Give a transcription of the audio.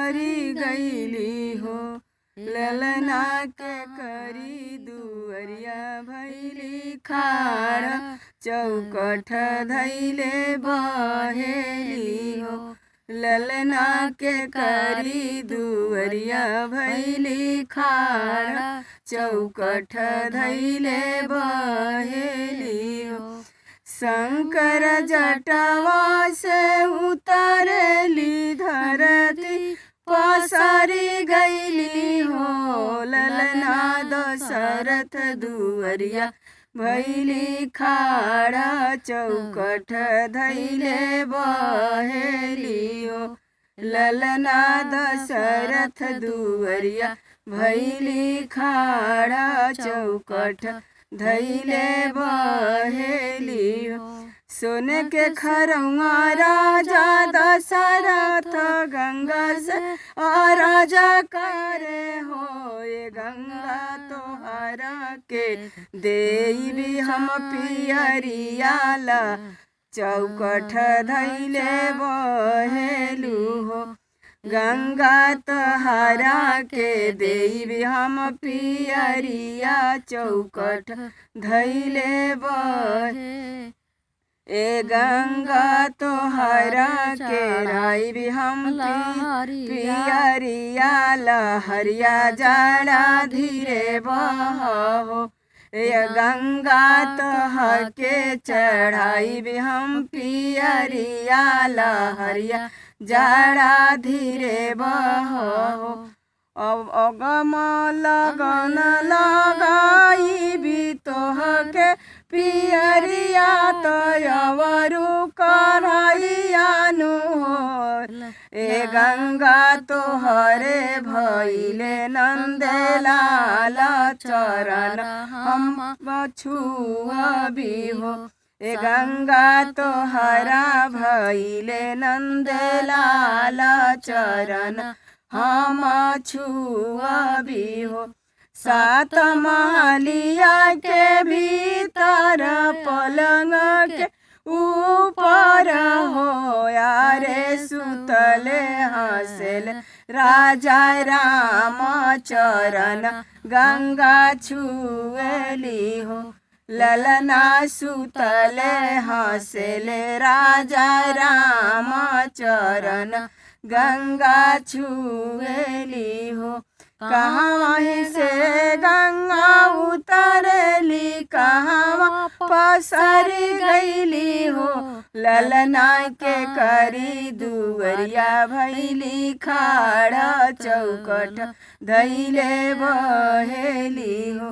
पसारी गईली हो। ललना के करी दुअरिया भैली खाड़, चौकठ धैले बहेली हो। ललना के करी दुअरिया भैली खाड़, चौकठ धैले बहेली हो। शंकर जटवा से उतरली धरती, पसारी गईली हो। ललना दशरथ दुअरिया भैली खाड़ा, चौकठ धैले बहेली हो। ललना दशरथ दुअरिया भैली खाड़ा, चौकठ धैले बहेली हो। सोने के खरौआ राजा दशरथ, गंगा से राजा करे हो। ये गंगा तोहरा के देवी हम पियरियाला, चौकठ धैले बहेलू हो। गंगा तोहरा के देवी हम पियरिया, चौकठ धैले बहे। ए गंगा तोहरा के राई हम पियरिया, लहरिया जाड़ा धीरे बहो। ए गंगा तोह के चढ़ाई भी हम पियरिया, लहरिया जाड़ा धीरे बहो। अब अगम लगन लगाई भी तोह के पियरिया, तयवरु करैयानु हो। ए गंगा तोहरे भैले नंदलाल, चरण हम छुअबी हो। ए गंगा तोहरा भैले नंदलाल, चरण हम छुअबी हो। सात महलिया के भीतर, पलंग के ऊपर हो। यारे सुतले हंसेल राजा राम, चरण गंगा छुएली हो। ललना सुतले हंसेले राजा राम, चरण गंगा छुएली हो। कहाँ से गंगा उतरली, कहाँ पसरी गईली हो। ललना के करी दुअरिया भैली खाड़ा, चौकठ धैले बहेली हो।